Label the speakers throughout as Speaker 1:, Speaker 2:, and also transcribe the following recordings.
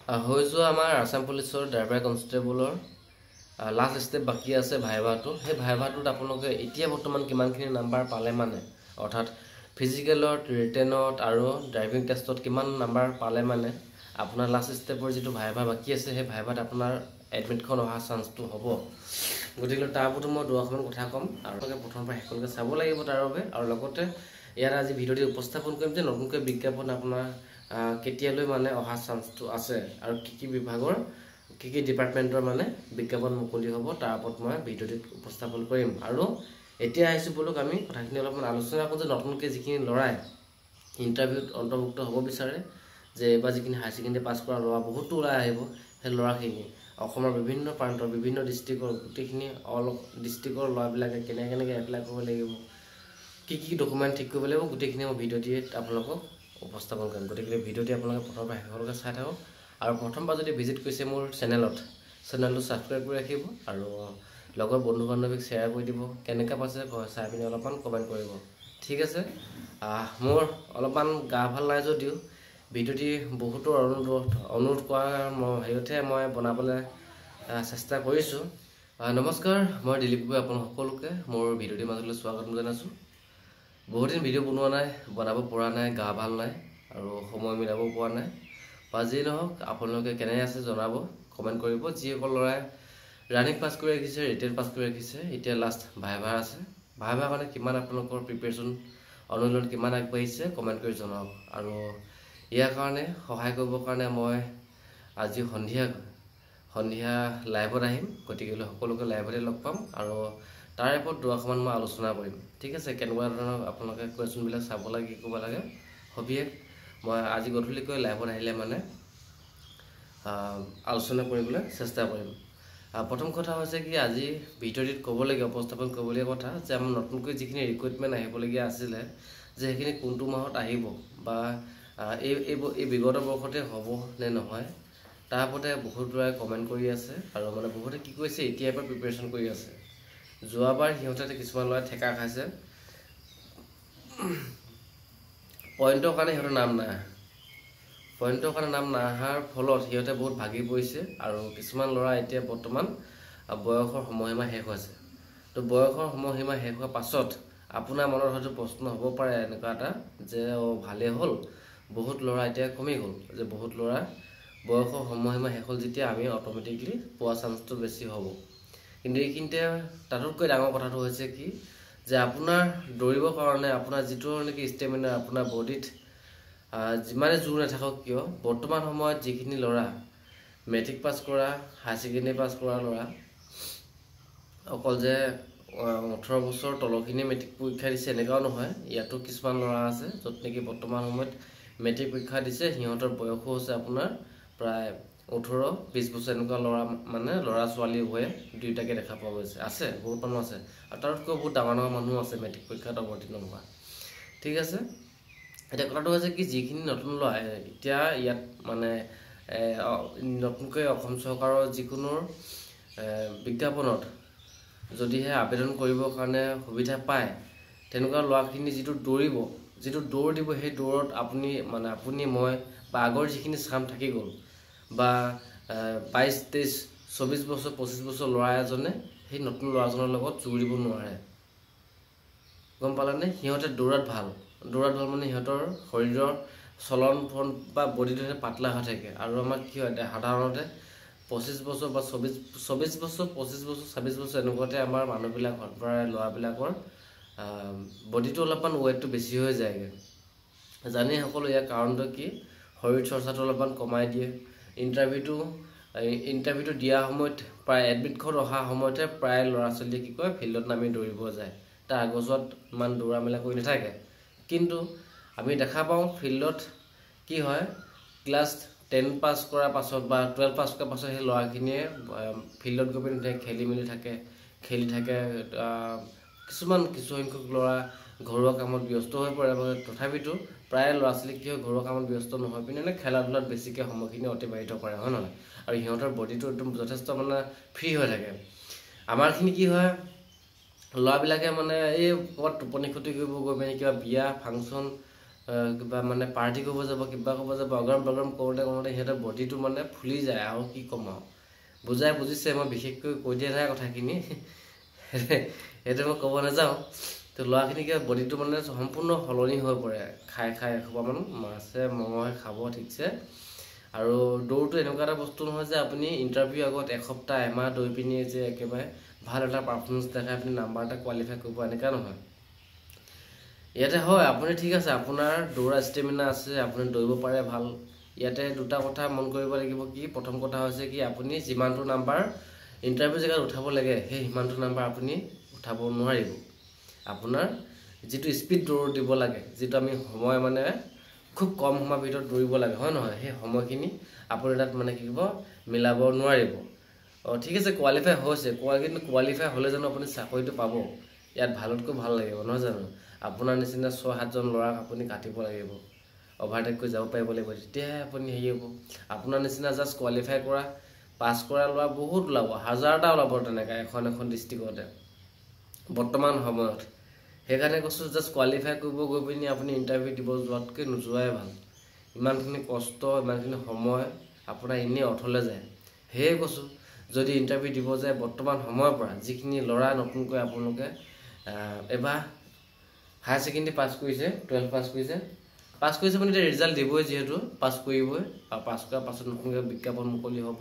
Speaker 1: হৈ যোৱা আমাৰ আসাম পুলিচৰ ড্ৰাইভাৰ কনষ্টেবলৰ লাষ্ট ষ্টেপ বাকী আছে ভাইভাটো। সেই ভাইভাটোত আপোনালোকে এতিয়া বৰ্তমান কিমানখিনি নাম্বাৰ পালে মানে অৰ্থাৎ ফিজিকেলত, ৰিটেনত আৰু ড্ৰাইভিং টেষ্টত কিমান নাম্বাৰ পালে মানে আপোনাৰ লাষ্ট ষ্টেপৰ যিটো ভাইভা বাকী আছে সেই ভাইভাত আপোনাৰ এডমিটখন অহা চান্সটো হ'ব। গতিকে তাৰ ওপৰত মই দুআষাৰমান কথা ক'ম আৰু প্ৰথমৰ পৰা শেষলৈকে চাব লাগিব তাৰ বাবে। আৰু লগতে ইয়াত আজি ভিডিঅ'টি উপস্থাপন কৰিম যে নতুনকৈ বিজ্ঞাপন আপোনাৰ কেতিয়ালৈ মানে অহা চান্সটো আছে আৰু কি বিভাগৰ কি ডিপাৰ্টমেণ্টৰ মানে বিজ্ঞাপন মুকলি হ'ব তাৰ ওপৰত মই ভিডিঅ'টিত উপস্থাপন কৰিম। আৰু এতিয়া আহিছোঁ বোলক আমি কথাখিনি অলপমান আলোচনা কৰোঁ যে নতুনকৈ যিখিনি ল'ৰাই ইণ্টাৰভিউত অন্তৰ্ভুক্ত হ'ব বিচাৰে, যে এইবাৰ যিখিনি হায়াৰ ছেকেণ্ডেৰী পাছ কৰা ল'ৰা বহুতো ওলাই আহিব, সেই ল'ৰাখিনি অসমৰ বিভিন্ন প্ৰান্তৰ বিভিন্ন ডিষ্ট্ৰিক্টৰ গোটেইখিনি ডিষ্ট্ৰিক্টৰ ল'ৰাবিলাকে কেনেকৈ এপ্লাই কৰিব লাগিব, কি ডকুমেণ্ট ঠিক কৰিব লাগিব, গোটেইখিনি মই ভিডিঅ'টিত আপোনালোকক উপস্থাপন কৰিম। গতিকে ভিডিঅ'টি আপোনালোকে প্ৰথমৰ পৰা শেষলৈকে চাই থাকক। আৰু প্ৰথমবাৰ যদি ভিজিট কৰিছে মোৰ চেনেলটো ছাবস্ক্ৰাইব কৰি ৰাখিব আৰু লগৰ বন্ধু বান্ধৱীক শ্বেয়াৰ কৰি দিব। কেনেকৈ পাইছে চাই পিনি অলপমান কমেণ্ট কৰিব, ঠিক আছে। মোৰ অলপমান গা ভাল নাই যদিও ভিডিঅ'টি বহুতো অনুৰোধ কৰাৰ হেৰিতহে মই বনাবলৈ চেষ্টা কৰিছোঁ। নমস্কাৰ, মই দিলীপ গগৈ আপোনালোক সকলোকে মোৰ ভিডিঅ'টিৰ মাজলৈ স্বাগতম জনাইছোঁ। বহুদিন ভিডিঅ' বনোৱা নাই, বনাব পৰা নাই, গা ভাল নাই আৰু সময় মিলাব পৰা নাই। বা যি নহওক আপোনালোকে কেনে আছে জনাব, কমেণ্ট কৰিব। যিসকল ল'ৰাই ৰানিং পাছ কৰি ৰাখিছে, ৰিটেন পাছ কৰি ৰাখিছে, এতিয়া লাষ্ট ভাইভা আছে, ভাইভাৰ কাৰণে কিমান আপোনালোকৰ প্ৰিপেৰেশ্যন অনুশীলন কিমান আগবাঢ়িছে কমেণ্ট কৰি জনাওক। আৰু ইয়াৰ কাৰণে সহায় কৰিবৰ কাৰণে মই আজি সন্ধিয়া লাইভত আহিম। গতিকে সকলোকে লাইভতে লগ পাম আৰু তাৰ ওপৰত দুআষাৰমান মই আলোচনা কৰিম, ঠিক আছে। কেনেকুৱা ধৰণৰ আপোনালোকে কুৱেশ্যনবিলাক চাব লাগে, কি কৰিব লাগে সবিশেষ মই আজি গধূলিকৈ লাইভত আহিলে মানে আলোচনা কৰিবলৈ চেষ্টা কৰিম। প্ৰথম কথা হৈছে কি, আজি ভিডিঅ'টিত ক'বলগীয়া উপস্থাপন কৰিবলগীয়া কথা যে আমাৰ নতুনকৈ যিখিনি ৰিক্ৰুইটমেণ্ট আহিবলগীয়া আছিলে যে সেইখিনি কোনটো মাহত আহিব বা এই বিগত বৰ্ষতে হ'ব নে নহয় তাৰ ওপৰতে বহুত ল'ৰাই কমেণ্ট কৰি আছে। আৰু মানে বহুতে কি কৰিছে, এতিয়াৰ পৰা প্ৰিপেৰেশ্যন কৰি আছে। যোৱাবাৰ সিহঁতে কিছুমান ল'ৰাই ঠেকা খাইছে, পইণ্টৰ কাৰণে সিহঁতৰ নাম নাহে, পইণ্টৰ কাৰণে নাম নাহাৰ ফলত সিহঁতে বহুত ভাগি পৰিছে। আৰু কিছুমান ল'ৰা এতিয়া বৰ্তমান বয়সৰ সময়সীমা শেষ হৈছে। তো বয়সৰ সময়সীমা শেষ হোৱাৰ পাছত আপোনাৰ মনত হয়তো প্ৰশ্ন হ'ব পাৰে এনেকুৱা এটা যে ভালেই হ'ল, বহুত ল'ৰা এতিয়া কমি গ'ল, যে বহুত ল'ৰা বয়সৰ সময়সীমা শেষ হ'ল যেতিয়া আমি অট'মেটিকলি পোৱা চান্সটো বেছি হ'ব। কিন্তু এইখিনিতে তাতোতকৈ ডাঙৰ কথাটো হৈছে কি, যে আপোনাৰ দৌৰিবৰ কাৰণে আপোনাৰ যিটো নেকি ষ্টেমিনা আপোনাৰ বডিত যিমানে জোৰ নাথাকক কিয়, বৰ্তমান সময়ত যিখিনি ল'ৰা মেট্ৰিক পাছ কৰা, হায়াৰ ছেকেণ্ডেৰী পাছ কৰা ল'ৰা, অকল যে 18 বছৰ তলখিনিয়ে মেট্ৰিক পৰীক্ষা দিছে এনেকুৱাও নহয়। ইয়াতো কিছুমান ল'ৰা আছে য'ত নেকি বৰ্তমান সময়ত মেট্ৰিক পৰীক্ষা দিছে, সিহঁতৰ বয়সো হৈছে আপোনাৰ প্ৰায় 18-20 বছৰ। এনেকুৱা ল'ৰা ছোৱালী উভয়ে দুয়োটাকে দেখা পোৱা গৈছে, আছে বহুত মানুহ আছে। আৰু তাতকৈ বহুত ডাঙৰ মানুহ আছে মেট্ৰিক পৰীক্ষাত অৱতীৰ্ণ হোৱা, ঠিক আছে। এতিয়া কথাটো হৈছে কি, যিখিনি নতুন ল'ৰা এতিয়া ইয়াত মানে নতুনকৈ অসম চৰকাৰৰ যিকোনো বিজ্ঞাপনত যদিহে আবেদন কৰিবৰ কাৰণে সুবিধা পায়, তেনেকুৱা ল'ৰাখিনি যিটো দৌৰ দিব, সেই দৌৰত আপুনি মই বা আগৰ যিখিনি চাম থাকি গ'ল বা 22, 23, 24 বছৰ 25 বছৰ ল'ৰা এজনে সেই নতুন ল'ৰাজনৰ লগত জোৰ দিব নোৱাৰে, গম পালেনে। সিহঁতে দৌৰাত ভাল মানে সিহঁতৰ শৰীৰৰ চলন ফুৰণ বা বডিটো পাতলা হৈ থাকে। আৰু আমাৰ কি হয়, সাধাৰণতে 25 বছৰ বা 24 বছৰ 25 বছৰ 26 বছৰ এনেকুৱাতে আমাৰ মানুহবিলাকৰ প্ৰায় ল'ৰাবিলাকৰ বডিটো অলপমান ৱেইটটো বেছি হৈ যায়গৈ। জানেই সকলো ইয়াৰ কাৰণটো কি, শৰীৰ চৰ্চাটো অলপমান কমাই দিয়ে। ইণ্টাৰভিউটো দিয়া সময়ত প্ৰায় এডমিটখন অহা সময়তে প্ৰায় ল'ৰা ছোৱালীয়ে কি কয়, ফিল্ডত নামি দৌৰিব যায়। তাৰ আগছোৱাত ইমান দৌৰা মেলা কৰি নাথাকে। কিন্তু আমি দেখা পাওঁ ফিল্ডত কি হয়, ক্লাছ 10 পাছ কৰাৰ পাছত বা 12 পাছ কৰাৰ পাছত সেই ল'ৰাখিনিয়ে ফিল্ডত গৈ পিনি খেলি থাকে। কিছুসংখ্যক ল'ৰা ঘৰুৱা কামত ব্যস্ত হৈ পৰে। তথাপিতো প্ৰায় ল'ৰা ছোৱালী কি হয়, ঘৰুৱা কামত ব্যস্ত নহয় পিনে খেলা ধূলাত বেছিকৈ সময়খিনি অতিবাহিত কৰে, হয় নহয়। আৰু সিহঁতৰ বডিটো একদম যথেষ্ট ফ্ৰী হৈ থাকে। আমাৰখিনি কি হয়, ল'ৰাবিলাকে এই ক'ৰবাত টোপনি ক্ষতি কৰিব গৈ পিনে কিবা বিয়া ফাংচন কিবা মানে পাৰ্টি কৰিব যাব কিবা কৰিব যাব অগৰম বগৰম কৰোঁতে সিহঁতৰ বডিটো মানে ফুলি যায় আৰু কি ক'ম আৰু বুজাই বুজিছে মই বিশেষকৈ কৈ দিয়া নাই কথাখিনি সেইটো মই ক'ব নাযাওঁ তো ল'ৰাখিনিকে বডিটো মানে সম্পূৰ্ণ সলনি হৈ পৰে খাই এসোপামান মাছে মঙহে খাব ঠিকছে আৰু দৌৰটো এনেকুৱা এটা বস্তু নহয় যে আপুনি ইণ্টাৰভিউ আগত এসপ্তাহ এমাহ দৌৰি পিনি যে একেবাৰে ভাল এটা পাৰফৰ্মেঞ্চ দেখাই আপুনি নাম্বাৰ এটা কোৱালিফাই কৰিব এনেকুৱা নহয় ইয়াতে হয় আপুনি ঠিক আছে আপোনাৰ দৌৰা ষ্টেমিনা আছে আপুনি দৌৰিব পাৰে ভাল ইয়াতে দুটা কথা মন কৰিব লাগিব কি প্ৰথম কথা হৈছে কি আপুনি যিমানটো নাম্বাৰ ইণ্টাৰভিউ জেগাত উঠাব লাগে সেই সিমানটো নাম্বাৰ আপুনি উঠাব নোৱাৰিব আপোনাৰ যিটো স্পীড দৌৰ দিব লাগে যিটো আমি সময় মানে খুব কম সময়ৰ ভিতৰত দৌৰিব লাগে হয় নহয় সেই সময়খিনি আপুনি তাত মানে কি হ'ব মিলাব নোৱাৰিব ঠিক আছে কোৱালিফাই হৈছে কিন্তু কোৱালিফাই হ'লে জানো আপুনি চাকৰিটো পাব ইয়াত ভালতকৈ ভাল লাগিব নহয় জানো আপোনাৰ নিচিনা 6-7জন ল'ৰাক আপুনি কাটিব লাগিব অভাৰটেক কৰি যাব পাৰিব লাগিব তেতিয়াহে আপুনি হেৰি হ'ব আপোনাৰ নিচিনা জাষ্ট কোৱালিফাই কৰা পাছ কৰা ল'ৰা বহুত ওলাব হাজাৰটা ওলাব তেনেকৈ এখন ডিষ্ট্ৰিক্টতে বৰ্তমান সময়ত সেইকাৰণে কৈছোঁ জাষ্ট কোৱালিফাই কৰিব গৈ পিনি আপুনি ইণ্টাৰভিউ দিব যোৱাতকৈ নোযোৱাই ভাল ইমানখিনি কষ্ট ইমানখিনি সময় আপোনাৰ এনেই অথলে যায় সেয়ে কৈছোঁ যদি ইণ্টাৰভিউ দিব যায় বৰ্তমান সময়ৰ পৰা যিখিনি ল'ৰা নতুনকৈ আপোনালোকে এবাৰ হায়াৰ ছেকেণ্ডেৰী পাছ কৰিছে 12 পাছ কৰিছে মানে এতিয়া ৰিজাল্ট দিবই যিহেতু পাছ কৰিবই আৰু পাছ কৰাৰ পাছত নতুনকৈ বিজ্ঞাপন মুকলি হ'ব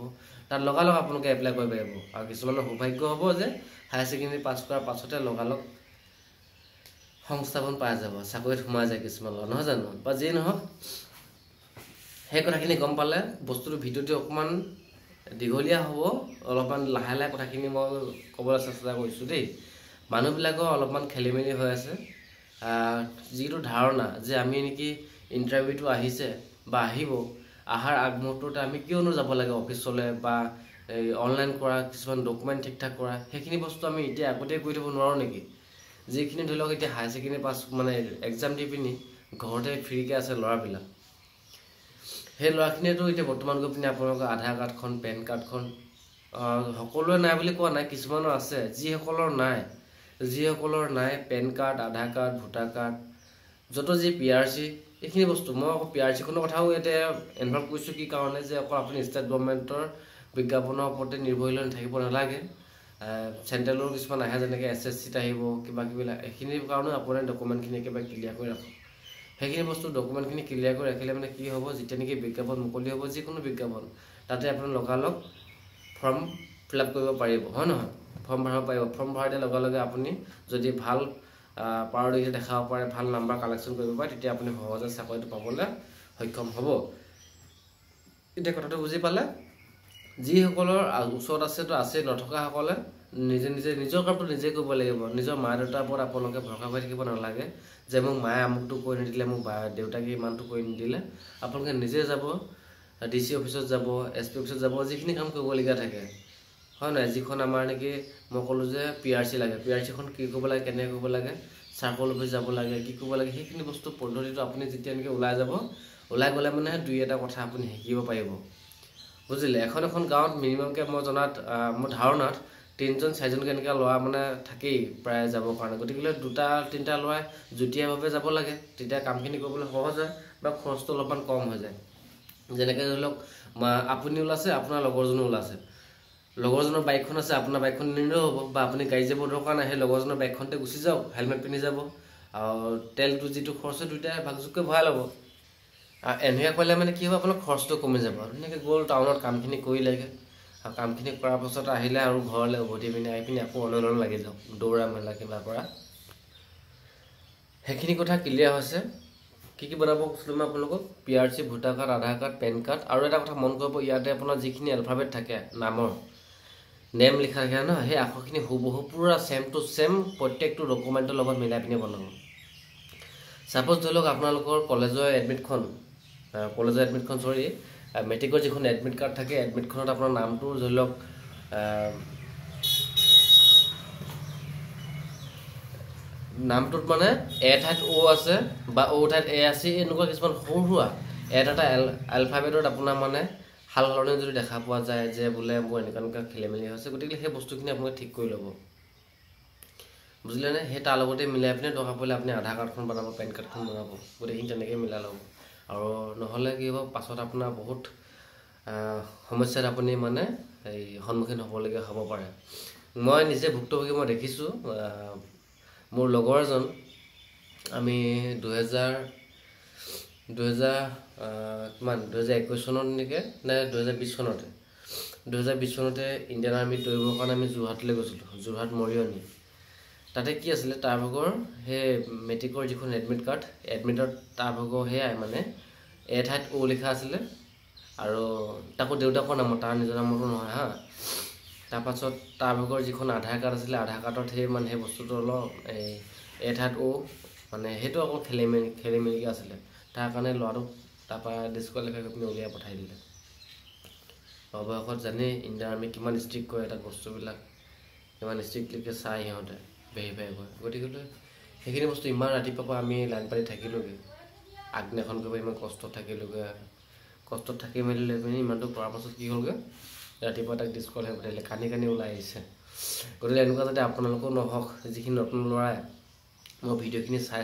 Speaker 1: তাত লগালগ আপোনালোকে এপ্লাই কৰিব পাৰিব আৰু কিছুমানৰ সৌভাগ্য হ'ব যে হায়াৰ ছেকেণ্ডেৰী পাছ কৰাৰ পাছতে লগালগ সংস্থাপন পাই যাব চাকৰিত সোমাই যায় কিছুমান ল'ৰা নহয় জানো বা যিয়ে নহওক সেই কথাখিনি গম পালে বস্তুটো ভিডিঅ'টো অকণমান দীঘলীয়া হ'ব অলপমান লাহে লাহে কথাখিনি মই ক'বলৈ চেষ্টা কৰিছোঁ দেই মানুহবিলাকৰ অলপমান খেলি মেলি হৈ আছে যিটো ধাৰণা যে আমি নেকি ইণ্টাৰভিউটো আহিছে বা আহিব আহাৰ আগমুহূৰ্ততে আমি কিয়নো যাব লাগে অফিচলৈ বা অনলাইন কৰা কিছুমান ডকুমেণ্ট ঠিক ঠাক কৰা সেইখিনি বস্তু আমি এতিয়া আগতেই কৰি থ'ব নোৱাৰোঁ নেকি যিখিনি ধৰি লওক এতিয়া হায়াৰ ছেকেণ্ডেৰী পাছ মানে এক্সাম দি পিনি ঘৰতে ফ্ৰীকৈ আছে ল'ৰাবিলাক সেই ল'ৰাখিনিয়েতো এতিয়া বৰ্তমান গৈ পিনি আপোনালোকৰ আধাৰ কাৰ্ডখন পেন কাৰ্ডখন সকলোৱে নাই বুলি কোৱা নাই কিছুমানৰ আছে যিসকলৰ নাই পেন কাৰ্ড আধাৰ কাৰ্ড ভোটাৰ কাৰ্ড যত যি PRC এইখিনি বস্তু মই আকৌ PRCখনৰ কথাও এতিয়া ইনভলভ কৰিছোঁ কি কাৰণে যে অকল আপুনি ষ্টেট গভৰ্ণমেণ্টৰ বিজ্ঞাপনৰ ওপৰতে নিৰ্ভৰশীল থাকিব নালাগে চেণ্ট্ৰেলৰ কিছুমান আহে যেনেকৈ SSCত আহিব কিবা এইখিনিৰ কাৰণেও আপোনাৰ ডকুমেণ্টখিনি একেবাৰে ক্লিয়াৰ কৰি ৰাখক সেইখিনি বস্তু ডকুমেণ্টখিনি ক্লিয়াৰ কৰি ৰাখিলে মানে কি হ'ব যেতিয়া নেকি বিজ্ঞাপন মুকলি হ'ব যিকোনো বিজ্ঞাপন তাতে আপুনি লগালগ ফৰ্ম ফিল আপ কৰিব পাৰিব হয় নহয় ফৰ্ম ভৰাব পাৰিব ফৰ্ম ভৰাই দিয়াৰ লগে লগে আপুনি যদি ভাল পাৰদৰ্শিতা দেখাব পাৰে ভাল নাম্বাৰ কালেকশ্যন কৰিব পাৰে তেতিয়া আপুনি সহজে চাকৰিটো পাবলৈ সক্ষম হ'ব এতিয়া কথাটো বুজি পালে যিসকলৰ ওচৰত আছেতো আছে নথকাসকলে নিজে নিজৰ কামটো নিজে কৰিব লাগিব নিজৰ মা দেউতাৰ ওপৰত আপোনালোকে ভৰসা কৰি থাকিব নালাগে যে মোক মায়ে আমুকটো কৰি নিদিলে মোক দেউতাকে ইমানটো কৰি নিদিলে আপোনালোকে নিজে যাব DC অফিচত যাব SP অফিচত যাব যিখিনি কাম কৰিবলগীয়া থাকে হয় নহয় যিখন আমাৰ নেকি মই ক'লোঁ যে PRC লাগে PRCখন কি কৰিব লাগে কেনেকৈ কৰিব লাগে চাৰ্কল অফিচ যাব লাগে কি কৰিব লাগে সেইখিনি বস্তু পদ্ধতিটো আপুনি যেতিয়া নেকি ওলাই গ'লে মানে দুই এটা কথা আপুনি শিকিব পাৰিব বুজিলে এখন গাঁৱত মিনিমামকৈ মই জনাত মোৰ ধাৰণাত 3জন 4জনকৈ এনেকৈ ল'ৰা মানে থাকেই প্ৰায় যাবৰ কাৰণে গতিকে 2-3টা ল'ৰাই যুটীয়াভাৱে যাব লাগে তেতিয়া কামখিনি কৰিবলৈ সহজ হয় বা খৰচটো অলপমান কম হৈ যায় যেনেকৈ ধৰি লওক আপুনি ওলাইছে আপোনাৰ লগৰজনো ওলাইছে লগৰজনৰ বাইকখন আছে আপোনাৰ বাইকখন নিলেও হ'ব বা আপুনি গাড়ী যাব দৰকাৰ নাই সেই লগৰজনৰ বাইকখনতে গুচি যাওক হেলমেট পিন্ধি যাব আৰু তেলটো যিটো খৰচ দুইটাই ভাগযোগকৈ ভৰাই ল'ব এনেকৈ কৰিলে মানে কি হ'ব আপোনাৰ খৰচটো কমি যাব ধুনীয়াকৈ গ'ল টাউনত কামখিনি কৰিলেগৈ আৰু কামখিনি কৰাৰ পাছত আহিলে আৰু ঘৰলৈ উভতি পিনি আহি পিনি আকৌ অলপ লাগি যাওক দৌৰা মেলা কিবা কৰা সেইখিনি কথা ক্লিয়াৰ হৈছে কি বনাব কৈছিলোঁ মই আপোনালোকক PRC ভোটাৰ কাৰ্ড আধাৰ কাৰ্ড পেন কাৰ্ড আৰু এটা কথা মন কৰিব ইয়াতে আপোনাৰ যিখিনি এলফাবেট থাকে নামৰ নেম লিখা থাকে ন সেই আখৰখিনি হুবহু পুৰা চেম টু চেম প্ৰত্যেকটো ডকুমেণ্টৰ লগত মিলাই পিনি বনাব ছাপ'জ ধৰি লওক আপোনালোকৰ কলেজৰ এডমিটখন মেট্ৰিকৰ যিখন এডমিট কাৰ্ড থাকে এডমিটখনত আপোনাৰ নামটো ধৰি লওক নামটোত মানে এ ঠাইত O আছে বা O ঠাইত A আছে এনেকুৱা কিছুমান সৰু সুৰা এটা এলফাবেটত আপোনাৰ মানে হাল সলনি যদি দেখা পোৱা যায় যে বোলে মোৰ এনেকুৱা খেলি মেলি হৈছে গতিকে সেই বস্তুখিনি আপোনালোকে ঠিক কৰি ল'ব বুজিলেনে সেই তাৰ লগতে মিলাই পিনে দৰকাৰ পৰিলে আপুনি আধাৰ কাৰ্ডখন বনাব পেন কাৰ্ডখন বনাব গোটেইখিনি তেনেকৈ মিলাই ল'ব আৰু নহ'লে কি হ'ব পাছত আপোনাৰ বহুত সমস্যাত আপুনি মানে এই সন্মুখীন হ'বলগীয়া হ'ব পাৰে মই নিজে ভুক্তভোগী মই দেখিছোঁ মোৰ লগৰ এজন আমি 2021 চনত নেকি নে 2020 চনতে 2020 চনতে ইণ্ডিয়ান আৰ্মিত দৌৰিবৰ কাৰণে আমি যোৰহাটলৈ গৈছিলোঁ যোৰহাট মৰিয়নি তাতে কি আছিলে তাৰ ভাগৰ সেই মেট্ৰিকৰ যিখন এডমিট কাৰ্ড এডমিটত তাৰ ভাগৰ সেয়াই মানে এ ঠাইত অ লিখা আছিলে আৰু তাকো দেউতাকৰ নামত তাৰ নিজৰ নামতো নহয় হা তাৰপাছত তাৰ ভাগৰ যিখন আধাৰ কাৰ্ড আছিলে আধাৰ কাৰ্ডত সেই মানে সেই বস্তুটো অলপ এই এ ঠাইত অ মানে সেইটো অকল খেলি মেলিকৈ আছিলে তাৰ কাৰণে ল'ৰাটোক তাৰপৰা ডিছকুৱালিফাই কৰি পিনি উলিয়াই পঠাই দিলে অৱশেষত জানেই ইণ্ডিয়ান আৰ্মি কিমান ষ্ট্ৰিক্ট কৰে তাত বস্তুবিলাক কিমান ষ্ট্ৰিক্টলিকৈ চাই সিহঁতে ভেৰিফাই কৰে গতিকে সেইখিনি বস্তু ইমান ৰাতিপুৱাৰ পৰা আমি লাইন পাতি থাকিলোগৈ আগদিনাখন গৈ ইমান কষ্টত থাকিলোগৈ কষ্টত থাকি মেলি লৈ পিনি ইমানটো কৰাৰ পাছত কি হ'লগৈ ৰাতিপুৱা তাক ডিছকুৱালিফাই পঠাইলে কানি ওলাই আহিছে গতিকে এনেকুৱা যাতে আপোনালোকেও নহওক যিখিনি নতুন ল'ৰাই মোৰ ভিডিঅ'খিনি চাই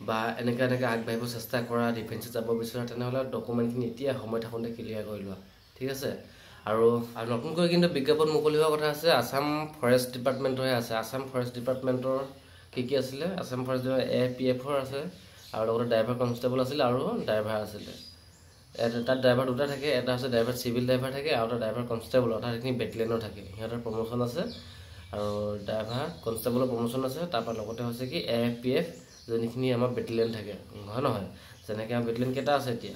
Speaker 1: বা এনেকৈ আগবাঢ়িব চেষ্টা কৰা ডিফেন্সত যাব বিচৰা তেনেহ'লে ডকুমেণ্টখিনি এতিয়া সময় থাকোঁতে ক্লিয়াৰ কৰি লোৱা ঠিক আছে আৰু নতুনকৈ কিন্তু বিজ্ঞাপন মুকলি হোৱা কথা আছে আসাম ফৰেষ্ট ডিপাৰ্টমেণ্টৰহে আছে আসাম ফৰেষ্ট ডিপাৰ্টমেণ্টৰ কি আছিলে আসাম ফৰেষ্ট APFৰ আছে আৰু লগতে ড্ৰাইভাৰ কনষ্টেবল আছিলে আৰু ড্ৰাইভাৰ আছিলে তাত ড্ৰাইভাৰ দুটা থাকে এটা হৈছে ড্ৰাইভাৰ চিভিল ড্ৰাইভাৰ থাকে আৰু এটা ড্ৰাইভাৰ কনষ্টেবল অৰ্থাৎ সেইখিনি বেটেলিয়নৰ থাকে সিহঁতৰ প্ৰমোশ্যন আছে আৰু ড্ৰাইভাৰ কনষ্টেবলৰ প্ৰমোশ্যন আছে তাৰপৰা লগতে হৈছে কি AFPF যোনখিনি আমাৰ বেটেলিয়ন থাকে নহয় যেনেকৈ আমাৰ বেটেলিয়ন কেইটা আছে এতিয়া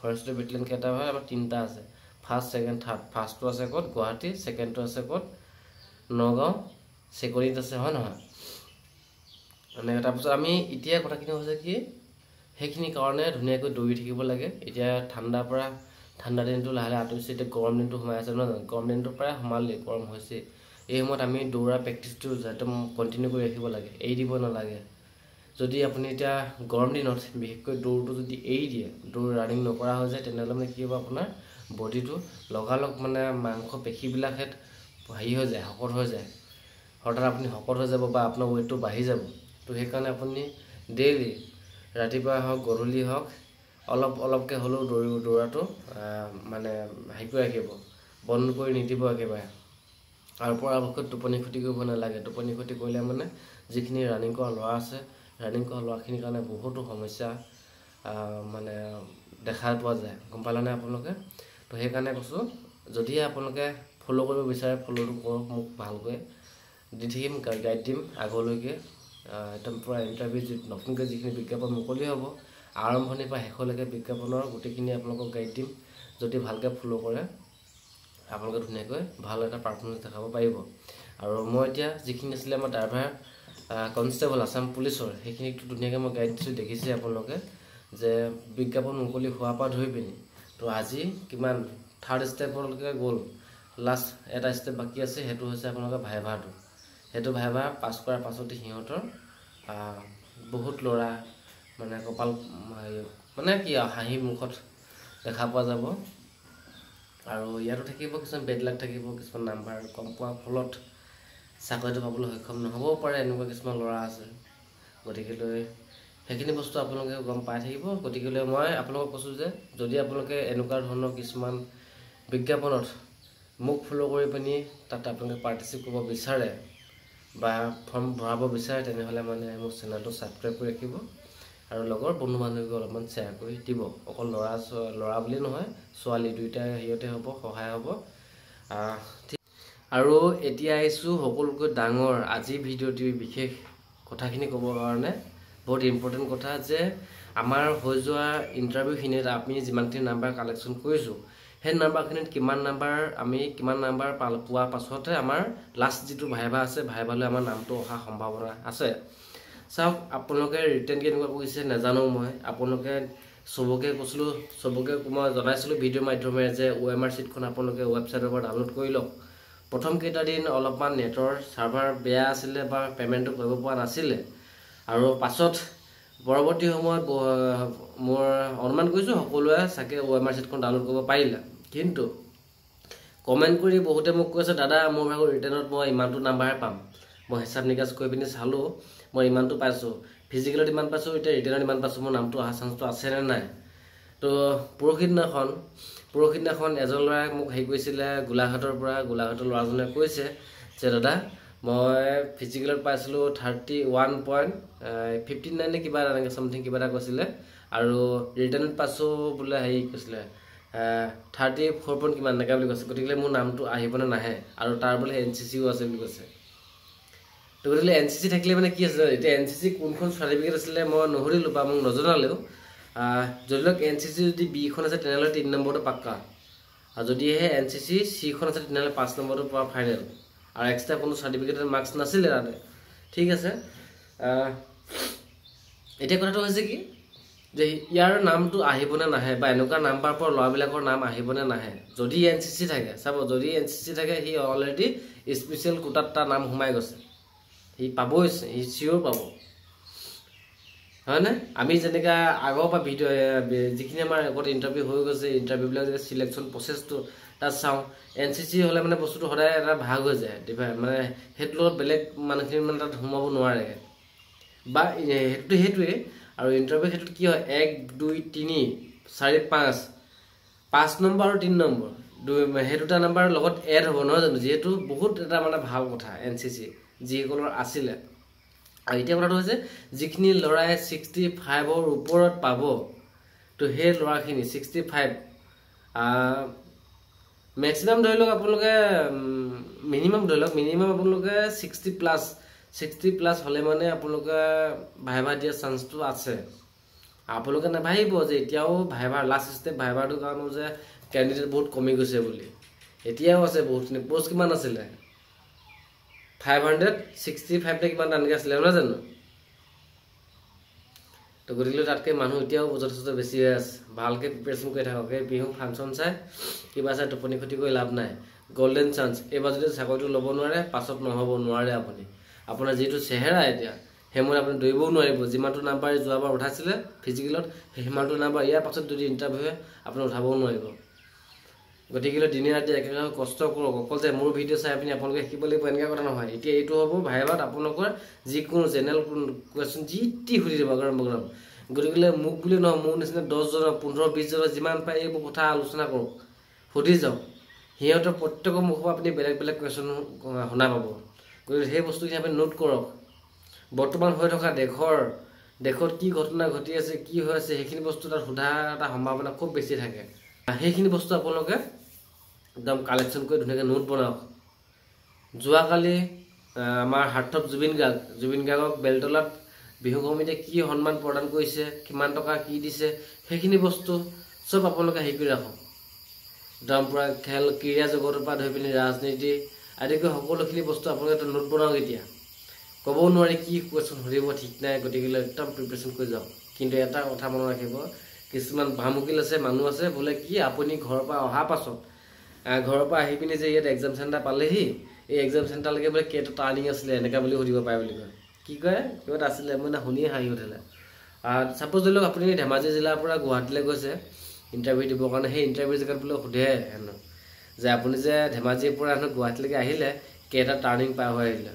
Speaker 1: ফৰেষ্টৰ বেটেলিয়ন কেইটা হয় আমাৰ 3টা আছে ফাৰ্ষ্ট ছেকেণ্ড থাৰ্ড ফাৰ্ষ্টটো আছে ক'ত গুৱাহাটী ছেকেণ্ডটো আছে ক'ত নগাঁও চেকৰিত আছে হয় নহয় এনেকৈ তাৰপিছত আমি এতিয়া কথাখিনি হৈছে কি সেইখিনি কাৰণে ধুনীয়াকৈ দৌৰি থাকিব লাগে এতিয়া ঠাণ্ডা দিনটো লাহে আঁতৰিছে এতিয়া গৰম দিনটো সোমাই আছে নহয় গৰম দিনটো প্ৰায় সোমালেই গৰম হৈছে এই সময়ত আমি দৌৰা প্ৰেক্টিছটো একদম কণ্টিনিউ কৰি ৰাখিব লাগে এৰি দিব নালাগে যদি আপুনি এতিয়া গৰম দিনত বিশেষকৈ দৌৰটো যদি এৰি দিয়ে দৌৰ ৰানিং নকৰা হৈ যায় তেনেহ'লে মানে কি হ'ব আপোনাৰ বডিটো লগালগ মানে মাংস পেশীবিলাক হেৰি হৈ যায় শকত হৈ যায় হঠাৎ আপুনি শকত হৈ যাব বা আপোনাৰ ৱেইটটো বাঢ়ি যাব তো সেইকাৰণে আপুনি ডেইলি ৰাতিপুৱা হওক গধূলি হওক অলপকৈ হ'লেও দৌৰাটো মানে হেৰি কৰি ৰাখিব বন্ধ কৰি নিদিব একেবাৰে আৰু পৰাপক্ষত টোপনি ক্ষতি কৰিব নালাগে টোপনি ক্ষতি কৰিলে মানে যিখিনি ৰানিং কৰা ল'ৰা আছে ৰানিং কৰা ল'ৰাখিনিৰ কাৰণে বহুতো সমস্যা মানে দেখা পোৱা যায় গম পালেনে আপোনালোকে তো সেইকাৰণে কৈছোঁ যদিহে আপোনালোকে ফ'ল' কৰিব বিচাৰে ফ'ল'টো কৰক মোক ভালকৈ দি থাকিম গাইড দিম আগলৈকে একদম পূৰা ইণ্টাৰভিউ নতুনকৈ যিখিনি বিজ্ঞাপন মুকলি হ'ব আৰম্ভণিৰ পৰা শেষলৈকে বিজ্ঞাপনৰ গোটেইখিনি আপোনালোকক গাইড দিম যদি ভালকৈ ফ'ল' কৰে আপোনালোকে ধুনীয়াকৈ ভাল এটা পাৰফৰ্মেঞ্চ দেখাব পাৰিব আৰু মই এতিয়া যিখিনি আছিলে আমাৰ ড্ৰাইভাৰ কনষ্টেবল আসাম পুলিচৰ সেইখিনিতো ধুনীয়াকৈ মই গাইড দিছোঁ দেখিছে আপোনালোকে যে বিজ্ঞাপন মুকলি হোৱাৰ পৰা ধৰি পিনি তো আজি কিমান থাৰ্ড ষ্টেপলৈকে গ'ল লাষ্ট এটা ষ্টেপ বাকী আছে সেইটো হৈছে আপোনালোকৰ ভাইভাটো সেইটো ভাইভা পাছ কৰাৰ পাছতে সিহঁতৰ বহুত ল'ৰা মানে কপাল মানে কি হাঁহি মুখত দেখা পোৱা যাব আৰু ইয়াতো থাকিব কিছুমান বেড লাক থাকিব কিছুমান নাম্বাৰ কম পোৱাৰ ফলত চাকৰিটো পাবলৈ সক্ষম নহ'বও পাৰে এনেকুৱা কিছুমান ল'ৰা আছে গতিকেলৈ সেইখিনি বস্তু আপোনালোকে গম পাই থাকিব গতিকেলৈ মই আপোনালোকক কৈছোঁ যে যদি আপোনালোকে এনেকুৱা ধৰণৰ কিছুমান বিজ্ঞাপনত মোক ফ'ল' কৰি পিনি তাত আপোনালোকে পাৰ্টিচিপেট কৰিব বিচাৰে বা ফৰ্ম ভৰাব বিচাৰে তেনেহ'লে মানে মোৰ চেনেলটো ছাবস্ক্ৰাইব কৰি ৰাখিব আৰু লগৰ বন্ধু বান্ধৱীক অলপমান শ্বেয়াৰ কৰি দিব অকল ল'ৰা বুলি নহয় ছোৱালী দুয়োটাই হেৰিয়তে হ'ব সহায় হ'ব ঠিক আৰু এতিয়া আহিছোঁ সকলোতকৈ ডাঙৰ আজি ভিডিঅ'টিৰ বিশেষ কথাখিনি ক'বৰ কাৰণে বহুত ইম্পৰ্টেণ্ট কথা যে আমাৰ হৈ যোৱা ইণ্টাৰভিউখিনিত আমি যিমানখিনি নাম্বাৰ কালেকশ্যন কৰিছোঁ সেই নাম্বাৰখিনিত কিমান নাম্বাৰ পোৱাৰ পাছতহে আমাৰ লাষ্ট যিটো ভাইভা আছে ভাইভালৈ আমাৰ নামটো অহাৰ সম্ভাৱনা আছে চাওক আপোনালোকে ৰিটেন কেনেকুৱা কৰিছে নাজানো মই আপোনালোকে চবকে কৈছিলোঁ চবকে মই জনাইছিলোঁ ভিডিঅ'ৰ মাধ্যমেৰে যে OMR ছিটখন আপোনালোকে ৱেবছাইটৰ পৰা ডাউনলোড কৰি লওক প্ৰথম কেইটা দিন অলপমান নেটৰ ছাৰ্ভাৰ বেয়া আছিলে বা পে'মেণ্টটো কৰিব পৰা নাছিলে আৰু পাছত পৰৱৰ্তী সময়ত মোৰ অনুমান কৰিছোঁ সকলোৱে চাগে OMR ছিটখন ডাউনলোড কৰিব পাৰিলে কিন্তু কমেণ্ট কৰি বহুতে মোক কৈছে দাদা মোৰ ভাগৰ ৰিটেনত মই ইমানটো নাম্বাৰহে পাম মই হিচাপ নিকাচ কৰি পিনি চালোঁ মই ইমানটো পাইছোঁ ফিজিকেলত ইমান পাইছোঁ এতিয়া ৰিটেনত ইমান পাইছোঁ মোৰ নামটো অহা চান্সটো আছে নে নাই তো পৰহি দিনাখন এজন ল'ৰাই মোক হেৰি কৰিছিলে গোলাঘাটৰ ল'ৰাজনে কৈছে যে দাদা মই ফিজিকেলত পাইছিলোঁ 31.59 নে কিবা এনেকৈ চামথিং কিবা এটা কৈছিলে আৰু ৰিটেনত পাইছোঁ বোলে হেৰি কৈছিলে 34 পইণ্ট কিমান এনেকৈ বুলি কৈছে গতিকে মোৰ নামটো আহিবনে নাহে আৰু তাৰ বোলে NCCও আছে বুলি কৈছে তো গতিকে NCC থাকিলে মানে কি আছে এতিয়া NCC কোনখন চাৰ্টিফিকেট আছিলে মই নুসুধিলোঁ বা মোক নজনালেও যদি লওক NCC যদি বিখন আছে তেনেহ'লে 3 নম্বৰটো পাক্কা আৰু যদিহে NCC চিখন আছে তেনেহ'লে 5 নম্বৰটো পোৱা ফাইনেল আৰু এক্সট্ৰা কোনো চাৰ্টিফিকেটৰ মাৰ্কছ নাছিলে তাতে ঠিক আছে এতিয়া কথাটো হৈছে কি যে ইয়াৰ নামটো আহিবনে নাহে বা এনেকুৱা নাম্বাৰ পৰা ল'ৰাবিলাকৰ নাম আহিবনে নাহে যদি NCC থাকে চাব যদি NCC থাকে সি অলৰেডি স্পেচিয়েল কোটাত তাৰ নাম সোমাই গৈছে সি পাবই সি চিয়'ৰ পাব হয়নে আমি যেনেকৈ আগৰ পৰা ভিডিঅ' যিখিনি আমাৰ আগত ইণ্টাৰভিউ হৈ গৈছে ইণ্টাৰভিউবিলাক যেতিয়া চিলেকশ্যন প্ৰচেছটো তাত চাওঁ NCC হ'লে মানে বস্তুটো সদায় এটা ভাগ হৈ যায় মানে সেইটো লগত বেলেগ মানুহখিনি মানে তাত সোমাব নোৱাৰে বা সেইটোৱে আৰু ইণ্টাৰভিউ ক্ষেত্ৰত কি হয় 1 2 3 4 5 নম্বৰ আৰু 3 নম্বৰ সেই দুটা নাম্বাৰ লগত এড হ'ব নহয় জানো যিহেতু বহুত এটা মানে ভাল কথা NCC যিসকলৰ আছিলে আৰু এতিয়া কথাটো হৈছে যিখিনি ল'ৰাই 65ৰ ওপৰত পাব তো সেই ল'ৰাখিনি 65 মেক্সিমাম ধৰি লওক আপোনালোকে মিনিমাম আপোনালোকে 60 প্লাছ হ'লে মানে আপোনালোকে ভাইভা দিয়াৰ চান্সটো আছে আপোনালোকে নাভাবিব যে এতিয়াও ভাইভাৰ লাষ্ট ষ্টেপ ভাইভাৰটোৰ কাৰণে যে কেণ্ডিডেট বহুত কমি গৈছে বুলি এতিয়াও আছে বহুতখিনি পোষ্ট কিমান আছিলে 565 টা কিমান এনেকৈ আছিলে নহয় জানো তো গতিকে তাতকৈ মানুহ এতিয়াও যথেষ্ট বেছি হৈ আছে ভালকৈ প্ৰিপেৰেশ্যন কৰি থাকক এই বিহু ফাংচন চাই কিবা চাই টোপনি ক্ষতি কৰি লাভ নাই গল্ডেন চান্স এইবাৰ যদি চাকৰিটো ল'ব নোৱাৰে পাছত নহ'ব নোৱাৰে আপোনাৰ যিটো চেহেৰা এতিয়া সেইমতে আপুনি দৌৰিবও নোৱাৰিব যিমানটো নাম্বাৰ যোৱাবাৰ উঠাইছিলে ফিজিকেলত সিমানটো নাম্বাৰ ইয়াৰ পাছত যদি ইণ্টাৰভিউৱে আপুনি উঠাবও নোৱাৰিব গতিকে দিনে ৰাতি একেলগে কষ্ট কৰক অকল যে মোৰ ভিডিঅ' চাই আপুনি আপোনালোকে শিকিব লাগিব এনেকুৱা কথা নহয় এতিয়া এইটো হ'ব ভাইভাত আপোনালোকৰ যিকোনো জেনেৰেল কুৱেশ্যন যি সুধি দিব গতিকে মোক বুলি নহয় মোৰ নিচিনা 10 জন 15 20 জনৰ যিমান পায় এইবোৰ কথা আলোচনা কৰক সুধি যাওক সিহঁতৰ প্ৰত্যেকৰ মুখৰ আপুনি বেলেগ কুৱেশ্যন শুনা পাব গতিকে সেই বস্তুখিনি আপুনি নোট কৰক বৰ্তমান হৈ থকা দেশত কি ঘটনা ঘটি আছে কি হৈ আছে সেইখিনি বস্তু তাত সোধা এটা সম্ভাৱনা খুব বেছি থাকে সেইখিনি বস্তু আপোনালোকে একদম কালেকশ্যন কৰি ধুনীয়াকৈ নোট বনাওক যোৱাকালি আমাৰ হাৰ্টথ জুবিন গাৰ্গক বেলতলাত বিহু কমিটিয়ে কি সন্মান প্ৰদান কৰিছে কিমান টকা কি দিছে সেইখিনি বস্তু চব আপোনালোকে হেৰি কৰি ৰাখক একদম পূৰা খেল ক্ৰীড়া জগতৰ পৰা ধৰি পিনি ৰাজনীতি আদিকৈ সকলোখিনি বস্তু আপোনালোকে নোট বনাওক এতিয়া ক'বও নোৱাৰি কি কুৱেশ্যন সুধিব ঠিক নাই গতিকে একদম প্ৰিপেৰেশ্যন কৰি যাওক কিন্তু এটা কথা মনত ৰাখিব কিছুমান ভামুকিল আছে মানুহ আছে বোলে কি আপুনি ঘৰৰ পৰা অহাৰ পাছত ঘৰৰ পৰা আহি পিনি যে ইয়াত এক্সাম চেণ্টাৰ পালেহি এই এক্সাম চেণ্টাৰলৈকে বোলে কেইটা টাৰ্ণিং আছিলে এনেকুৱা বুলি সুধিব পাৰে বুলি কয় কি কয় কিবা এটা আছিলে মই শুনিয়ে হাঁহি উঠিলে ছাপ'জ ধৰি লওক আপুনি ধেমাজি জিলাৰ পৰা গুৱাহাটীলৈ গৈছে ইণ্টাৰভিউ দিবৰ কাৰণে সেই ইণ্টাৰভিউ জেগাত বোলে সোধে হেনো যে আপুনি যে ধেমাজিৰ পৰা হেনো গুৱাহাটীলৈকে আহিলে কেইটা টাৰ্ণিং পাৰ হৈ আহিলে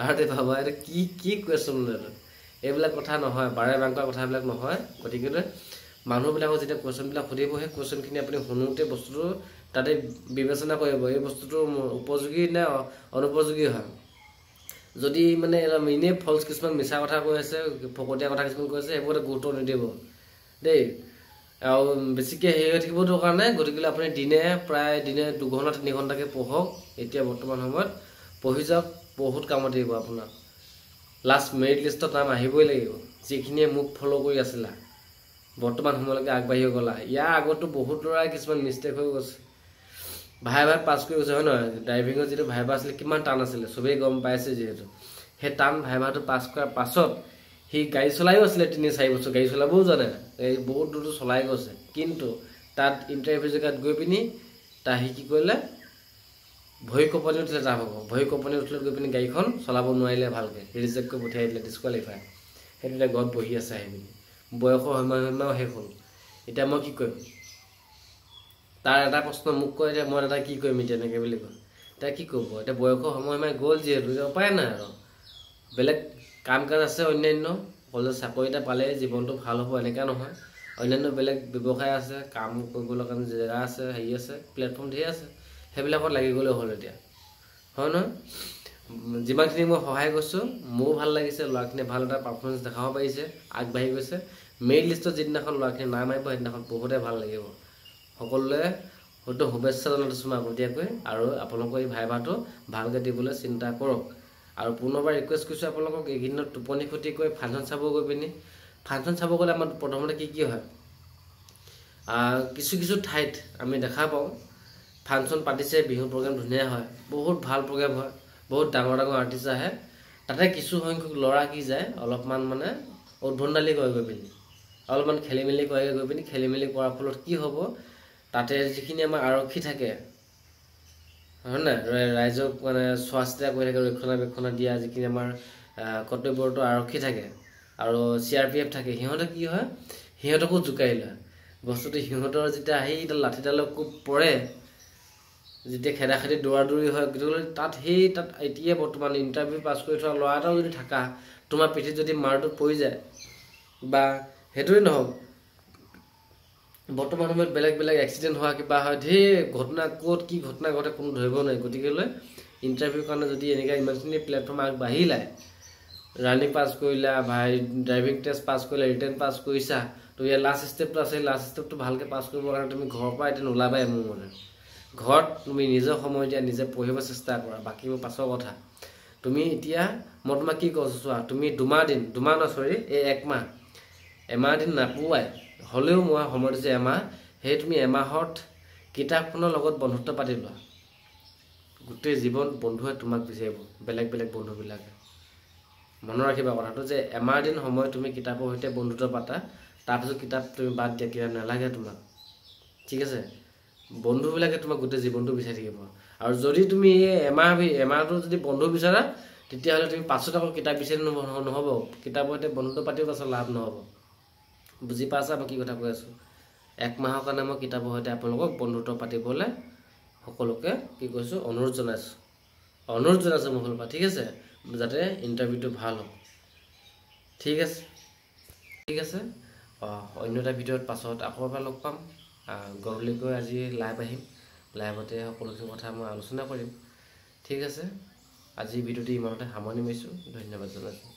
Speaker 1: আৰু ভাবা এইটো কি কুৱেশ্যন এইবিলাক কথা নহয় বাৰে বাংকাৰ কথাবিলাক নহয় গতিকে মানুহবিলাকক যেতিয়া কুৱেশ্যনবিলাক সুধিব সেই কুৱেশ্যনখিনি আপুনি শুনোতে বস্তুটো তাতে বিবেচনা কৰিব এই বস্তুটো উপযোগী নে অনুপযোগী হয় যদি মানে এনেই ফল্ছ কিছুমান মিছা কথা কৈ আছে ফকতীয়া কথা কিছুমান কৈ আছে সেইবোৰতে গুৰুত্ব নিদিব দেই আৰু বেছিকৈ হেৰি হৈ থাকিব দৰকাৰ নাই গতিকে আপুনি প্ৰায় দিনে 2 ঘণ্টা 3 ঘণ্টাকৈ পঢ়ক এতিয়া বৰ্তমান সময়ত পঢ়ি যাওক বহুত কামত দিব আপোনাৰ লাষ্ট মেৰিট লিষ্টত নাম আহিবই লাগিব যিখিনিয়ে মোক ফ'ল' কৰি আছিলা বৰ্তমান সময়লৈকে আগবাঢ়ি গ'লা ইয়াৰ আগতো বহুত ল'ৰাই কিছুমান মিষ্টেক হৈ গৈছে ভাইভা পাছ কৰি গৈছে হয় নহয় ড্ৰাইভিঙৰ যিটো ভাইভা আছিলে কিমান টান আছিলে চবেই গম পাইছে যিহেতু সেই টান ভাইভাটো পাছ কৰাৰ পাছত সি গাড়ী চলাইও আছিলে 3-4 বছৰ গাড়ী চলাবও জানে এই বহুত দূৰটো চলাই গৈছে কিন্তু তাত ইণ্টাৰভিউ জেগাত গৈ পিনি সি কি কৰিলে ভৰি কঁপনি উঠিলে তাৰ ভাগৰ ভৰি কঁপনি উঠিলত গৈ পিনি গাড়ীখন চলাব নোৱাৰিলে ভালকৈ ৰিজেক্ট কৰি পঠিয়াই দিলে ডিছকুৱালিফাই সেইটো এতিয়া ঘৰত বহি আছে আহি পিনি বয়সৰ সময়ও শেষ হ'ল এতিয়া মই কি কৰিম তাৰ এটা প্ৰশ্ন মোক কয় এতিয়া মই এটা কি কৰিম এতিয়া এনেকৈ বুলি কয় এতিয়া কি কৰিব এতিয়া বয়সৰ সময় গ'ল যিহেতু এতিয়া উপায় নাই আৰু বেলেগ কাম কাজ আছে অন্যান্য, অকল চাকৰি এটা পালে জীৱনটো ভাল হ'ব এনেকুৱা নহয়। অন্যান্য বেলেগ ব্যৱসায় আছে, কাম কৰিবলৈ কাৰণে জেগা আছে, হেৰি আছে, প্লেটফৰ্ম ধেৰ আছে, সেইবিলাকত লাগি গ'লে হ'ল এতিয়া, হয় নহয়? যিমানখিনি মই সহায় কৰিছোঁ মোৰো ভাল লাগিছে, ল'ৰাখিনিয়ে ভাল এটা পাৰফৰ্মেঞ্চ দেখাব পাৰিছে, আগবাঢ়ি গৈছে। মেৰিট লিষ্টত যিদিনাখন ল'ৰাখিনি নাম আহিব সেইদিনাখন বহুতে ভাল লাগিব। সকলোৱে হয়তো শুভেচ্ছা জনাইছোঁ মই আগতীয়াকৈ, আৰু আপোনালোকৰ এই ভাইভাটো ভালকৈ দিবলৈ চিন্তা কৰক। আৰু পুনৰবাৰ ৰিকুৱেষ্ট কৰিছোঁ আপোনালোকক, এইকেইদিনত টোপনি ক্ষতি কৰি ফাংচন চাব গৈ পিনি, ফাংচন চাব গ'লে আমাৰ প্ৰথমতে কি হয়, কিছু ঠাইত আমি দেখা পাওঁ ফাংচন পাতিছে, বিহু প্ৰগ্ৰেম ধুনীয়া হয়, বহুত ভাল প্ৰগ্ৰেম হয়, বহুত ডাঙৰ ডাঙৰ আৰ্টিষ্ট আহে, তাতে কিছু সংখ্যক ল'ৰা কি যায় অলপমান মানে উদ্ভণ্ডালি কৰে গৈ পিনি, অলপমান খেলি মেলি কৰে গৈ পিনি, খেলি মেলি কৰাৰ ফলত কি হ'ব, তাতে যিখিনি আমাৰ আৰক্ষী থাকে, হয় নাই, ৰাইজক মানে চোৱা চিতা কৰি থাকে, ৰক্ষণাবেক্ষণ দিয়া যিখিনি আমাৰ কৰ্তব্যৰত আৰক্ষী থাকে আৰু CRPF থাকে, সিহঁতে কি হয়, সিহঁতকো জোকাৰি লয়। বস্তুটো সিহঁতৰ যেতিয়া আহি লাঠিডালৰ কোব পৰে, যেতিয়া খেদাখেদি দৌৰি হয়, গতিকে তাত এতিয়া বৰ্তমান ইণ্টাৰভিউ পাছ কৰি থোৱা ল'ৰা এটাও যদি থাকা, তোমাৰ পিঠিত যদি মাৰটোত পৰি যায়, বা সেইটোৱে নহওক, বৰ্তমান সময়ত বেলেগ বেলেগ এক্সিডেণ্ট হোৱা কিবা হয়, ঢেৰ ঘটনা, ক'ত কি ঘটনা ঘটে কোনো ধৰিব নোৱাৰি। গতিকেলৈ ইণ্টাৰভিউৰ কাৰণে যদি এনেকৈ ইমানখিনি প্লেটফৰ্ম আগবাঢ়িলে, ৰানিং পাছ কৰিলা, ড্ৰাইভিং টেষ্ট পাছ কৰিলা, ৰিটেন পাছ কৰিছা, তো ইয়াৰ লাষ্ট ষ্টেপটো আছে, লাষ্ট ষ্টেপটো ভালকৈ পাছ কৰিবৰ কাৰণে তুমি ঘৰৰ পৰা এতিয়া নোলাবাই। মোৰ মতে ঘৰত তুমি নিজৰ সময় দিয়া, নিজে পঢ়িব চেষ্টা কৰা, বাকীবোৰ পাছৰ কথা। তুমি এতিয়া মই তোমাক কি কৈছোঁ চোৱা, তুমি এমাহ দিন নাপোৱাই হ'লেও মই সময় দিছোঁ এমাহ, সেই তুমি এমাহত কিতাপখনৰ লগত বন্ধুত্ব পাতি লোৱা। গোটেই জীৱন বন্ধুৱে তোমাক বিচাৰিব, বেলেগ বেলেগ বন্ধুবিলাকে। মনত ৰাখিবা কথাটো, যে এমাহ দিন সময় তুমি কিতাপৰ সৈতে বন্ধুত্ব পাতা, তাৰপিছত কিতাপ তুমি বাদ দিয়া, কিতাপ নালাগে তোমাক, ঠিক আছে? বন্ধুবিলাকে তোমাক গোটেই জীৱনটো বিচাৰি থাকিব। আৰু যদি তুমি এই এমাহটো যদি বন্ধু বিচাৰা, তেতিয়াহ'লে তুমি পাছত আকৌ কিতাপ বিচাৰি নহ'ব, কিতাপৰ সৈতে বন্ধুত্ব পাতিও পাছত লাভ নহ'ব। বুজি পাইছা মই কি কথা কৈ আছোঁ? 1 মাহৰ কাৰণে মই কিতাপৰ সৈতে আপোনালোকক বন্ধুত্ব পাতিবলৈ সকলোকে কি কৈছোঁ, অনুৰোধ জনাইছোঁ মোৰ ফালৰ পৰা, ঠিক আছে? যাতে ইণ্টাৰভিউটো ভাল হওক, ঠিক আছে? অন্য এটা ভিডিঅ'ত পাছত আকৌ এবাৰ লগ পাম। গধূলিকৈ আজি লাইভ আহিম, লাইভতে সকলোখিনি কথা মই আলোচনা কৰিম, ঠিক আছে? আজি ভিডিঅ'টি ইমানতে সামৰণি মাৰিছোঁ, ধন্যবাদ জনাইছোঁ।